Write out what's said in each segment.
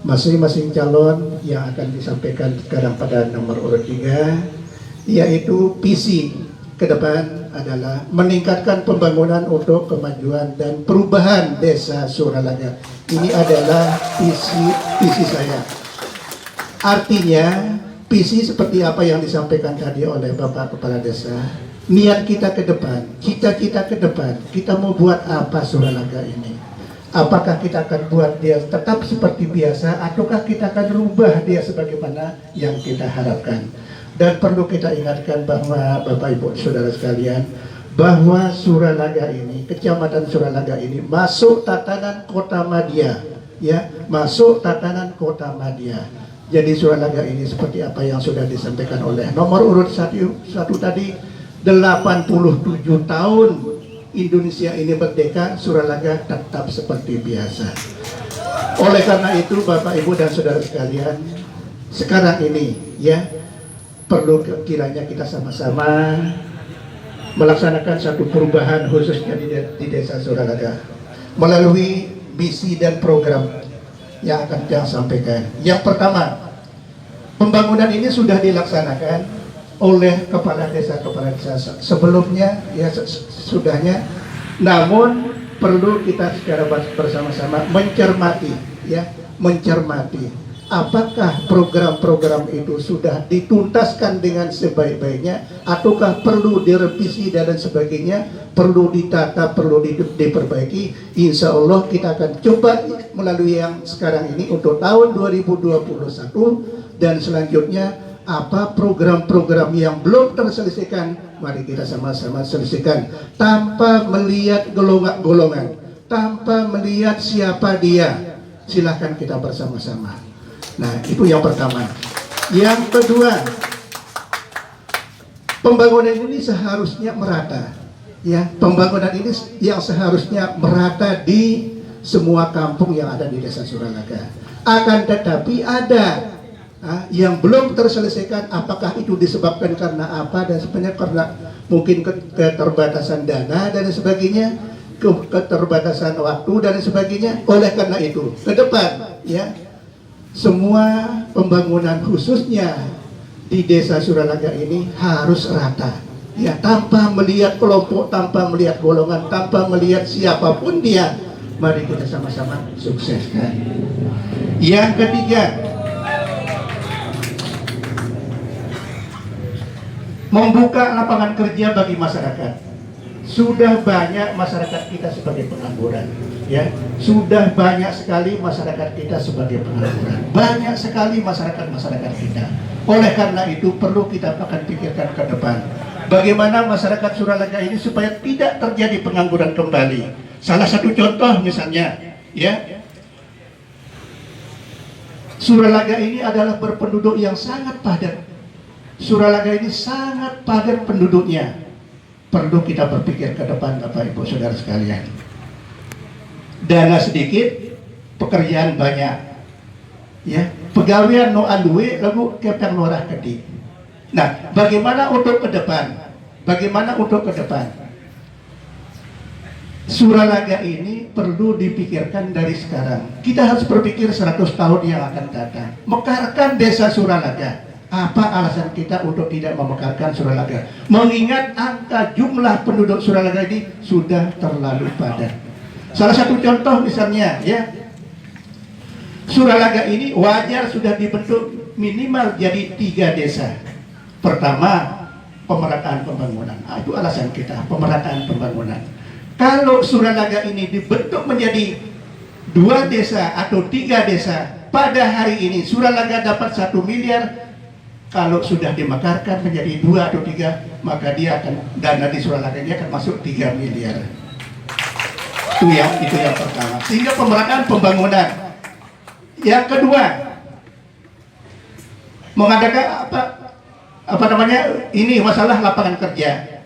masing-masing calon yang akan disampaikan sekarang pada nomor urut 3, yaitu visi ke depan adalah meningkatkan pembangunan untuk kemajuan dan perubahan Desa Suralaga. Ini adalah visi saya. Artinya visi seperti apa yang disampaikan tadi oleh Bapak Kepala Desa. Niat kita ke depan, cita-cita ke depan, kita mau buat apa Suralaga ini? Apakah kita akan buat dia tetap seperti biasa, ataukah kita akan rubah dia sebagaimana yang kita harapkan? Dan perlu kita ingatkan bahwa Bapak Ibu Saudara sekalian, bahwa Suralaga ini, Kecamatan Suralaga ini masuk tatanan Kota Madya, ya, masuk tatanan Kota Madya. Jadi Suralaga ini seperti apa yang sudah disampaikan oleh nomor urut 1 tadi, 87 tahun Indonesia ini merdeka, Suralaga tetap seperti biasa. Oleh karena itu Bapak Ibu dan Saudara sekalian, sekarang ini ya perlu kiranya kita sama-sama melaksanakan satu perubahan khususnya di Desa Suralaga melalui misi dan program yang akan saya sampaikan. Yang pertama, pembangunan ini sudah dilaksanakan oleh kepala desa sebelumnya, ya sudahnya. Namun perlu kita secara bersama-sama mencermati, ya, mencermati apakah program-program itu sudah dituntaskan dengan sebaik-baiknya, ataukah perlu direvisi dan sebagainya, perlu ditata, perlu diperbaiki. Insya Allah kita akan coba melalui yang sekarang ini untuk tahun 2021 dan selanjutnya. Apa program-program yang belum terselesaikan, mari kita sama-sama selesaikan tanpa melihat golongan, tanpa melihat siapa dia. Silahkan kita bersama-sama. Nah, itu yang pertama. Yang kedua, pembangunan ini seharusnya merata, ya. Pembangunan ini yang seharusnya merata di semua kampung yang ada di Desa Suralaga. Akan tetapi ada yang belum terselesaikan, apakah itu disebabkan karena apa, dan sebenarnya karena mungkin keterbatasan dana dan sebagainya, keterbatasan waktu dan sebagainya. Oleh karena itu ke depan, ya, semua pembangunan khususnya di Desa Suralaga ini harus rata, ya, tanpa melihat kelompok, tanpa melihat golongan, tanpa melihat siapapun dia. Mari kita sama-sama sukseskan. Yang ketiga, membuka lapangan kerja bagi masyarakat. Sudah banyak masyarakat kita sebagai pengangguran, ya. Sudah banyak sekali masyarakat kita sebagai pengangguran. Banyak sekali masyarakat kita. Oleh karena itu perlu kita akan pikirkan ke depan. Bagaimana masyarakat Suralaga ini supaya tidak terjadi pengangguran kembali. Salah satu contoh misalnya, ya, Suralaga ini adalah berpenduduk yang sangat padat. Suralaga ini sangat padat penduduknya. Perlu kita berpikir ke depan Bapak Ibu Saudara sekalian. Dana sedikit, pekerjaan banyak, ya. Pegawaian no aluwe lagu kepeng norah kedik. Nah, bagaimana untuk ke depan? Bagaimana untuk ke depan? Suralaga ini perlu dipikirkan dari sekarang. Kita harus berpikir 100 tahun yang akan datang. Mekarkan Desa Suralaga. Apa alasan kita untuk tidak memekarkan Suralaga? Mengingat angka jumlah penduduk Suralaga ini sudah terlalu padat. Salah satu contoh misalnya, ya, Suralaga ini wajar sudah dibentuk minimal jadi 3 desa. Pertama, pemerataan pembangunan. Itu alasan kita, pemerataan pembangunan. Kalau Suralaga ini dibentuk menjadi 2 desa atau 3 desa, pada hari ini Suralaga dapat 1 miliar. Kalau sudah dimekarkan menjadi 2 atau 3, maka dia akan, dana di Suralaga ini akan masuk 3 miliar. Itu yang pertama. Sehingga pemerataan pembangunan. Yang kedua, mengadakan apa namanya, ini masalah lapangan kerja.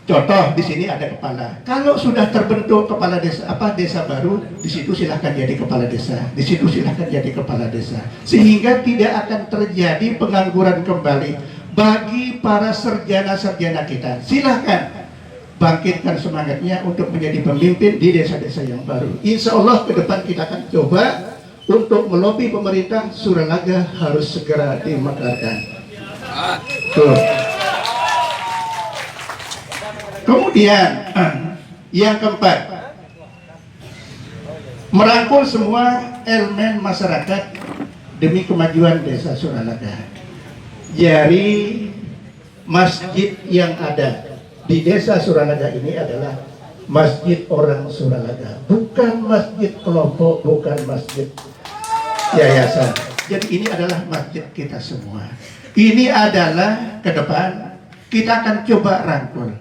Contoh di sini ada kepala. Kalau sudah terbentuk kepala desa, desa baru, di situ silahkan jadi kepala desa. Di situ silahkan jadi kepala desa. Sehingga tidak akan terjadi pengangguran kembali bagi para sarjana-sarjana kita. Silahkan bangkitkan semangatnya untuk menjadi pemimpin di desa-desa yang baru. Insya Allah ke depan kita akan coba untuk melobi pemerintah Suralaga harus segera dimekarkan. Tuh. Kemudian yang keempat, merangkul semua elemen masyarakat demi kemajuan desa Suralaga. Jadi masjid yang ada di desa Suralaga ini adalah masjid orang Suralaga, bukan masjid kelompok, bukan masjid yayasan. Jadi ini adalah masjid kita semua. Ini adalah ke depan kita akan coba rangkul.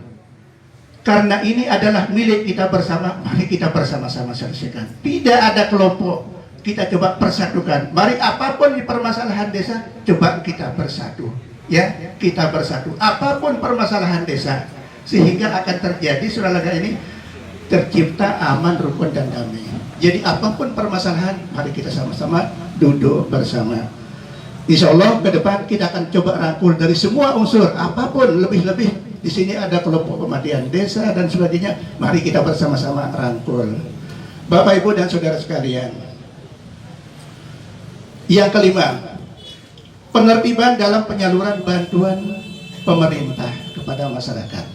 Karena ini adalah milik kita bersama, mari kita bersama-sama selesaikan. Tidak ada kelompok, kita coba persatukan. Mari apapun di permasalahan desa, coba kita bersatu. Ya, kita bersatu. Apapun permasalahan desa, sehingga akan terjadi Suralaga ini tercipta aman, rukun, dan damai. Jadi apapun permasalahan, mari kita sama-sama duduk bersama. Insya Allah ke depan kita akan coba rangkul dari semua unsur, apapun, lebih-lebih di sini ada kelompok pemadaian desa dan sebagainya. Mari kita bersama-sama rangkul. Bapak, Ibu, dan saudara sekalian. Yang kelima, penertiban dalam penyaluran bantuan pemerintah kepada masyarakat.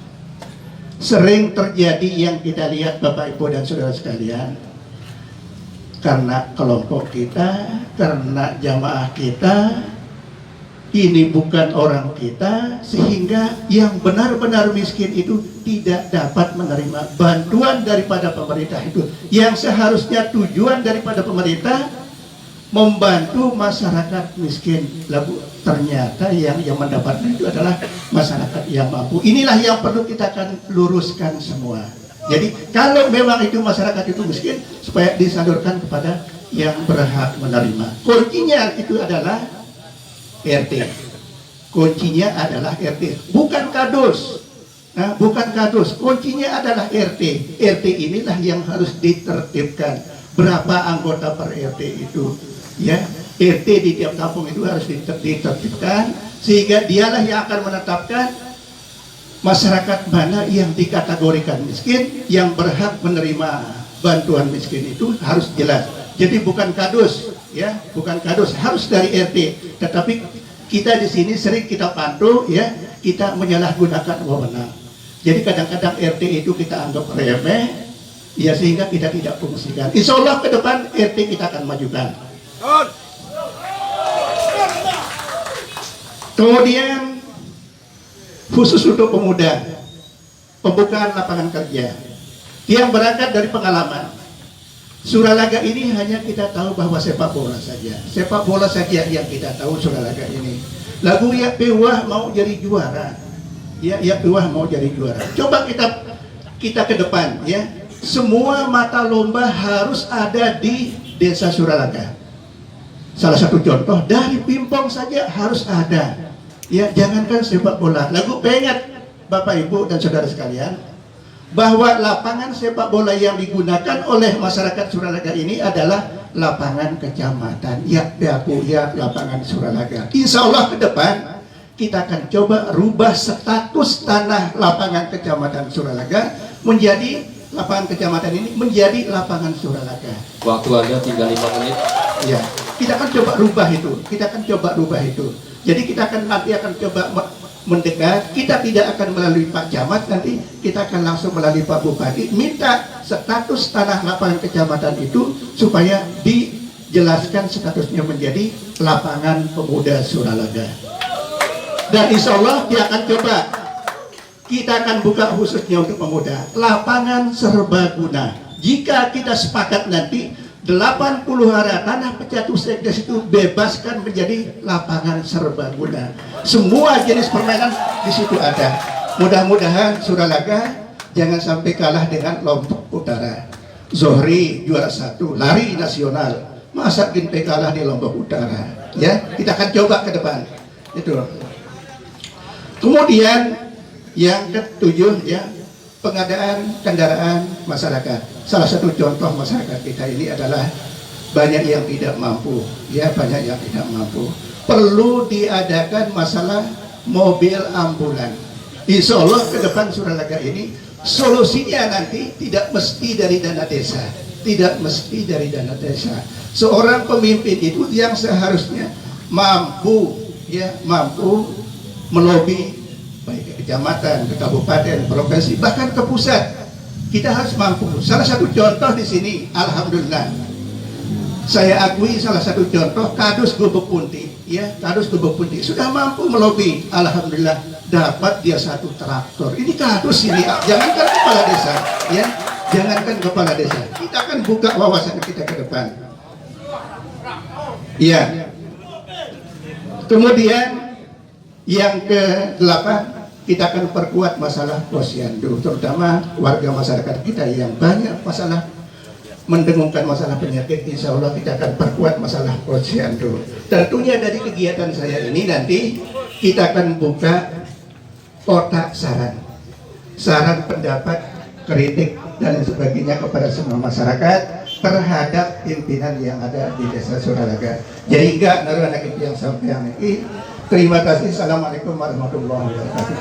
Sering terjadi yang kita lihat, Bapak, Ibu, dan saudara sekalian, karena kelompok kita, karena jamaah kita, ini bukan orang kita, sehingga yang benar-benar miskin itu tidak dapat menerima bantuan daripada pemerintah itu. Yang seharusnya tujuan daripada pemerintah membantu masyarakat miskin, lalu ternyata yang mendapatkan itu adalah masyarakat yang mampu. Inilah yang perlu kita akan luruskan semua. Jadi kalau memang itu masyarakat itu miskin, supaya disalurkan kepada yang berhak menerima. Kuncinya itu adalah RT. Kuncinya adalah RT, bukan kadus. Nah, bukan kadus. Kuncinya adalah RT. RT inilah yang harus ditertibkan. Berapa anggota per RT itu? Ya, RT di tiap kampung itu harus ditertibkan, sehingga dialah yang akan menetapkan masyarakat mana yang dikategorikan miskin, yang berhak menerima bantuan miskin itu harus jelas. Jadi bukan kadus, ya, bukan kadus, harus dari RT. Tetapi kita di sini sering kita pantau, ya, kita menyalahgunakan wewenang. Jadi kadang-kadang RT itu kita anggap remeh, ya, sehingga kita tidak fungsikan. Insya Allah ke depan RT kita akan majukan. Kemudian khusus untuk pemuda, pembukaan lapangan kerja yang berangkat dari pengalaman. Suralaga ini hanya kita tahu bahwa sepak bola saja. Sepak bola saja yang kita tahu Suralaga ini. Lagu ya Pewah mau jadi juara. Ya Pewah mau jadi juara. Coba kita ke depan, ya. Semua mata lomba harus ada di desa Suralaga. Salah satu contoh dari pingpong saja harus ada. Ya, jangankan sepak bola. Lagu pengen Bapak, Ibu, dan saudara sekalian, bahwa lapangan sepak bola yang digunakan oleh masyarakat Suralaga ini adalah lapangan kecamatan. Ya, lapangan Suralaga. Insya Allah ke depan kita akan coba rubah status tanah lapangan kecamatan Suralaga menjadi lapangan kecamatan ini menjadi lapangan Suralaga. Waktu Anda tinggal 5 menit. Ya, kita akan coba rubah itu. Jadi kita nanti akan coba mendekat, kita tidak akan melalui Pak Camat, nanti kita akan langsung melalui Pak Bupati, minta status tanah lapangan kecamatan itu supaya dijelaskan statusnya menjadi lapangan pemuda Suralaga. Dan insya Allah kita akan buka khususnya untuk pemuda, lapangan serbaguna. Jika kita sepakat nanti 80 area tanah Pecatu Sekdes itu bebaskan menjadi lapangan serbaguna. Semua jenis permainan di situ ada. Mudah-mudahan Suralaga jangan sampai kalah dengan Lombok Utara. Zohri juara 1 lari nasional, masa Ginpe kalah di Lombok Utara? Ya, kita akan coba ke depan. Itu. Kemudian yang ke-7, ya, pengadaan kendaraan masyarakat. Salah satu contoh masyarakat kita ini adalah banyak yang tidak mampu, ya, banyak yang tidak mampu. Perlu diadakan masalah mobil ambulan. Insya Allah ke depan Suralaga ini solusinya nanti tidak mesti dari dana desa, Seorang pemimpin itu yang seharusnya mampu melobi baik ke kecamatan, ke kabupaten, provinsi, bahkan ke pusat. Kita harus mampu. Salah satu contoh di sini, alhamdulillah, saya akui salah satu contoh Kadus Gubuk Punti, Kadus Gubuk Punti sudah mampu melobi, alhamdulillah, dapat dia 1 traktor. Ini Kadus ini, jangankan kepala desa, jangankan kepala desa. Kita akan buka wawasan kita ke depan. Kemudian yang ke-8, kita akan perkuat masalah posyandu, terutama warga masyarakat kita yang banyak masalah mendengungkan masalah penyakit. Insya Allah kita akan perkuat masalah posyandu. Tentunya dari kegiatan saya ini nanti kita akan buka kotak saran pendapat, kritik dan sebagainya kepada semua masyarakat terhadap pimpinan yang ada di Desa Suralaga. Jadi enggak naruh anak itu yang sampai yang ini. Terima kasih. Assalamualaikum warahmatullahi wabarakatuh.